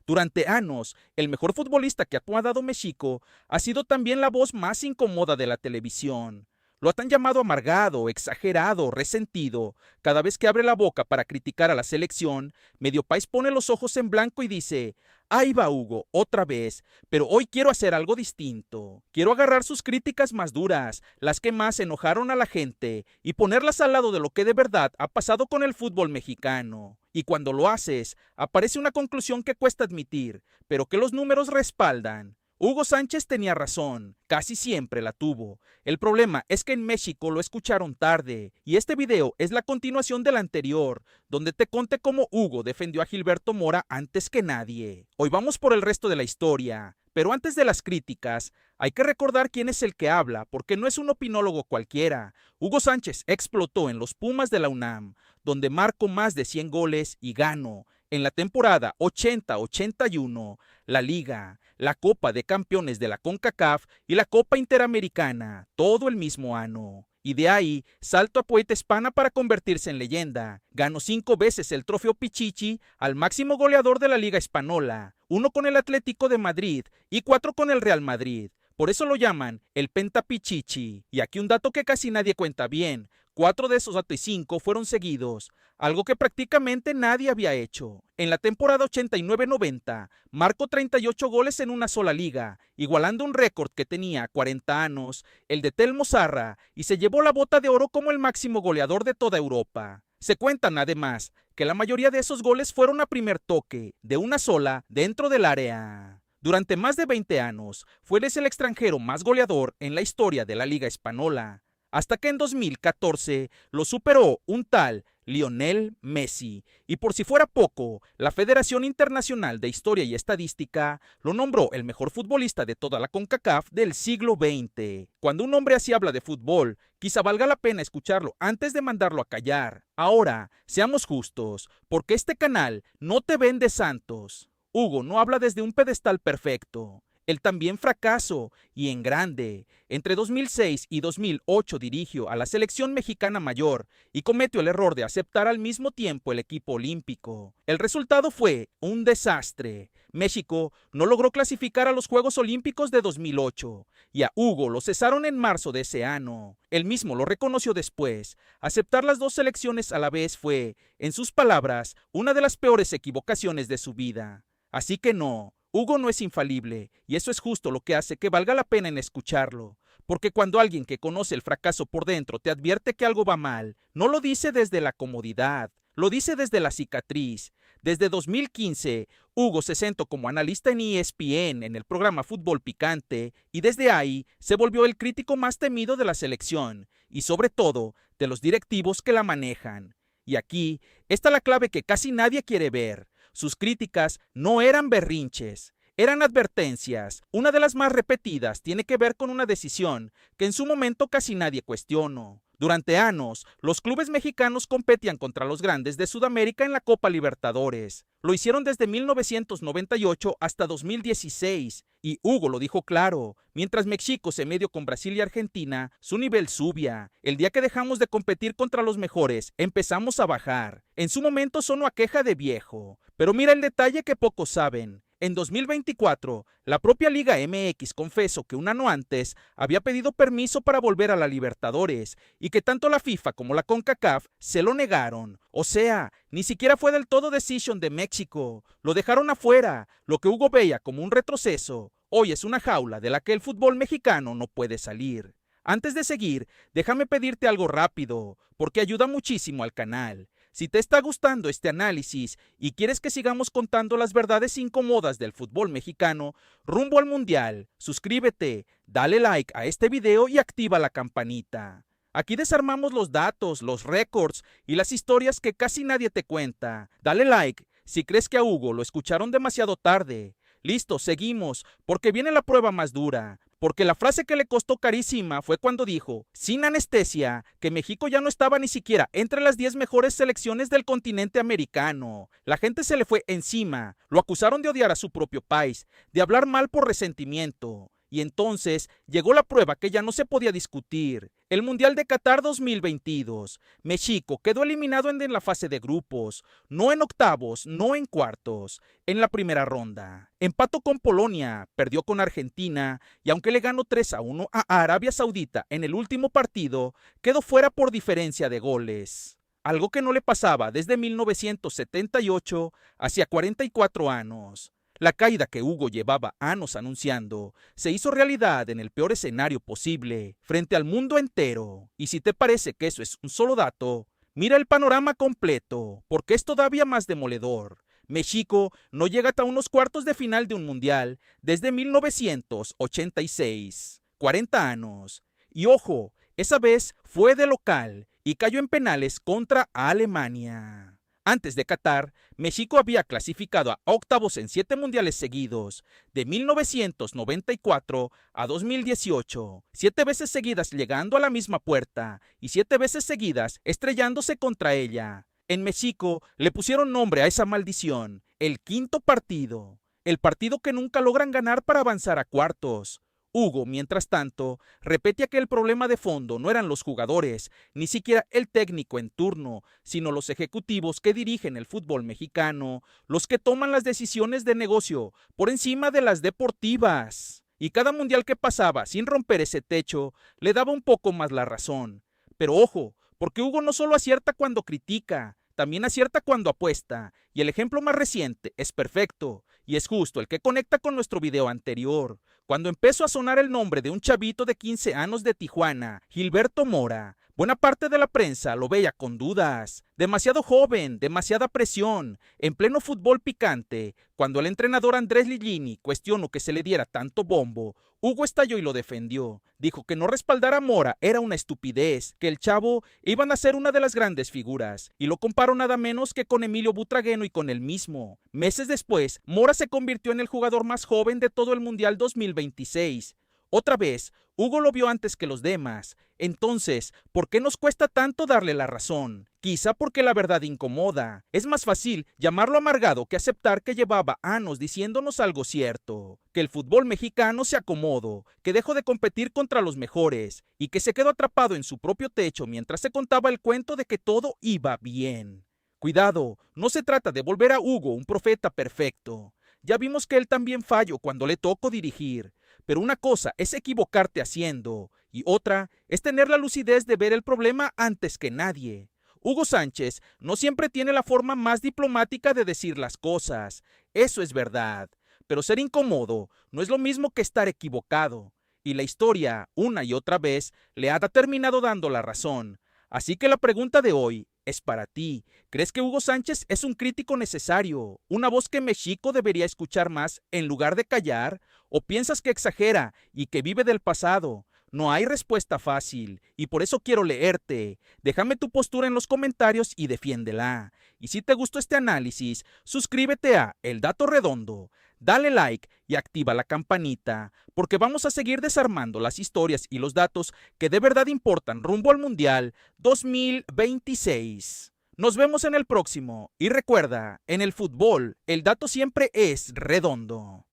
Durante años, el mejor futbolista que ha dado México ha sido también la voz más incómoda de la televisión. Lo han llamado amargado, exagerado, resentido. Cada vez que abre la boca para criticar a la selección, Medio País pone los ojos en blanco y dice: ahí va Hugo, otra vez, pero hoy quiero hacer algo distinto. Quiero agarrar sus críticas más duras, las que más enojaron a la gente, y ponerlas al lado de lo que de verdad ha pasado con el fútbol mexicano. Y cuando lo haces, aparece una conclusión que cuesta admitir, pero que los números respaldan. Hugo Sánchez tenía razón, casi siempre la tuvo. El problema es que en México lo escucharon tarde, y este video es la continuación del anterior, donde te conté cómo Hugo defendió a Gilberto Mora antes que nadie. Hoy vamos por el resto de la historia, pero antes de las críticas, hay que recordar quién es el que habla, porque no es un opinólogo cualquiera. Hugo Sánchez explotó en los Pumas de la UNAM, donde marcó más de 100 goles y ganó en la temporada 80-81 la Liga, la Copa de Campeones de la CONCACAF y la Copa Interamericana, todo el mismo año. Y de ahí, salto a Poeta Hispana para convertirse en leyenda. Ganó 5 veces el trofeo Pichichi al máximo goleador de la Liga Española, 1 con el Atlético de Madrid y 4 con el Real Madrid. Por eso lo llaman el Pentapichichi. Y aquí un dato que casi nadie cuenta bien: 4 de esos datos y 5 fueron seguidos, algo que prácticamente nadie había hecho. En la temporada 89-90, marcó 38 goles en una sola liga, igualando un récord que tenía 40 años, el de Telmo Zarra, y se llevó la bota de oro como el máximo goleador de toda Europa. Se cuentan además que la mayoría de esos goles fueron a primer toque, de una sola, dentro del área. Durante más de 20 años, fue el extranjero más goleador en la historia de la Liga Española, hasta que en 2014 lo superó un tal Lionel Messi. Y por si fuera poco, la Federación Internacional de Historia y Estadística lo nombró el mejor futbolista de toda la CONCACAF del siglo XX. Cuando un hombre así habla de fútbol, quizá valga la pena escucharlo antes de mandarlo a callar. Ahora, seamos justos, porque este canal no te vende santos. Hugo no habla desde un pedestal perfecto. Él también fracasó, y en grande. Entre 2006 y 2008 dirigió a la selección mexicana mayor y cometió el error de aceptar al mismo tiempo el equipo olímpico. El resultado fue un desastre. México no logró clasificar a los Juegos Olímpicos de 2008 y a Hugo lo cesaron en marzo de ese año. Él mismo lo reconoció después. Aceptar las dos selecciones a la vez fue, en sus palabras, una de las peores equivocaciones de su vida. Así que no. Hugo no es infalible, y eso es justo lo que hace que valga la pena en escucharlo, porque cuando alguien que conoce el fracaso por dentro te advierte que algo va mal, no lo dice desde la comodidad, lo dice desde la cicatriz. Desde 2015, Hugo se sentó como analista en ESPN en el programa Fútbol Picante, y desde ahí se volvió el crítico más temido de la selección, y sobre todo, de los directivos que la manejan. Y aquí está la clave que casi nadie quiere ver. Sus críticas no eran berrinches, eran advertencias. Una de las más repetidas tiene que ver con una decisión que en su momento casi nadie cuestionó. Durante años, los clubes mexicanos competían contra los grandes de Sudamérica en la Copa Libertadores. Lo hicieron desde 1998 hasta 2016, y Hugo lo dijo claro: mientras México se medio con Brasil y Argentina, su nivel subía. El día que dejamos de competir contra los mejores, empezamos a bajar. En su momento sonó a queja de viejo, pero mira el detalle que pocos saben. En 2024, la propia Liga MX confesó que un año antes había pedido permiso para volver a la Libertadores y que tanto la FIFA como la CONCACAF se lo negaron. O sea, ni siquiera fue del todo decisión de México. Lo dejaron afuera. Lo que Hugo veía como un retroceso, hoy es una jaula de la que el fútbol mexicano no puede salir. Antes de seguir, déjame pedirte algo rápido, porque ayuda muchísimo al canal. Si te está gustando este análisis y quieres que sigamos contando las verdades incómodas del fútbol mexicano rumbo al Mundial, suscríbete, dale like a este video y activa la campanita. Aquí desarmamos los datos, los récords y las historias que casi nadie te cuenta. Dale like si crees que a Hugo lo escucharon demasiado tarde. Listo, seguimos, porque viene la prueba más dura. Porque la frase que le costó carísima fue cuando dijo, sin anestesia, que México ya no estaba ni siquiera entre las 10 mejores selecciones del continente americano. La gente se le fue encima, lo acusaron de odiar a su propio país, de hablar mal por resentimiento. Y entonces llegó la prueba que ya no se podía discutir. El Mundial de Qatar 2022. México quedó eliminado en la fase de grupos, no en octavos, no en cuartos, en la primera ronda. Empató con Polonia, perdió con Argentina y aunque le ganó 3-1 a Arabia Saudita en el último partido, quedó fuera por diferencia de goles. Algo que no le pasaba desde 1978, hacia 44 años. La caída que Hugo llevaba años anunciando se hizo realidad en el peor escenario posible, frente al mundo entero. Y si te parece que eso es un solo dato, mira el panorama completo, porque es todavía más demoledor. México no llega hasta unos cuartos de final de un mundial desde 1986. 40 años. Y ojo, esa vez fue de local y cayó en penales contra Alemania. Antes de Qatar, México había clasificado a octavos en 7 mundiales seguidos, de 1994 a 2018, 7 veces seguidas llegando a la misma puerta y 7 veces seguidas estrellándose contra ella. En México le pusieron nombre a esa maldición, el quinto partido, el partido que nunca logran ganar para avanzar a cuartos. Hugo, mientras tanto, repetía que el problema de fondo no eran los jugadores, ni siquiera el técnico en turno, sino los ejecutivos que dirigen el fútbol mexicano, los que toman las decisiones de negocio por encima de las deportivas. Y cada mundial que pasaba sin romper ese techo le daba un poco más la razón. Pero ojo, porque Hugo no solo acierta cuando critica, también acierta cuando apuesta, y el ejemplo más reciente es perfecto, y es justo el que conecta con nuestro video anterior. Cuando empezó a sonar el nombre de un chavito de 15 años de Tijuana, Gilberto Mora, buena parte de la prensa lo veía con dudas. Demasiado joven, demasiada presión, en pleno fútbol picante. Cuando el entrenador Andrés Lilini cuestionó que se le diera tanto bombo, Hugo estalló y lo defendió. Dijo que no respaldar a Mora era una estupidez, que el chavo iban a ser una de las grandes figuras, y lo comparó nada menos que con Emilio Butragueño y con él mismo. Meses después, Mora se convirtió en el jugador más joven de todo el Mundial 2026. Otra vez, Hugo lo vio antes que los demás. Entonces, ¿por qué nos cuesta tanto darle la razón? Quizá porque la verdad incomoda. Es más fácil llamarlo amargado que aceptar que llevaba años diciéndonos algo cierto. Que el fútbol mexicano se acomodó, que dejó de competir contra los mejores y que se quedó atrapado en su propio techo mientras se contaba el cuento de que todo iba bien. Cuidado, no se trata de volver a Hugo un profeta perfecto. Ya vimos que él también falló cuando le tocó dirigir. Pero una cosa es equivocarte haciendo y otra es tener la lucidez de ver el problema antes que nadie. Hugo Sánchez no siempre tiene la forma más diplomática de decir las cosas, eso es verdad, pero ser incómodo no es lo mismo que estar equivocado. Y la historia, una y otra vez, le ha terminado dando la razón. Así que la pregunta de hoy es para ti. ¿Crees que Hugo Sánchez es un crítico necesario, una voz que México debería escuchar más en lugar de callar? ¿O piensas que exagera y que vive del pasado? No hay respuesta fácil y por eso quiero leerte. Déjame tu postura en los comentarios y defiéndela. Y si te gustó este análisis, suscríbete a El Dato Redondo, dale like y activa la campanita, porque vamos a seguir desarmando las historias y los datos que de verdad importan rumbo al Mundial 2026. Nos vemos en el próximo y recuerda, en el fútbol, el dato siempre es redondo.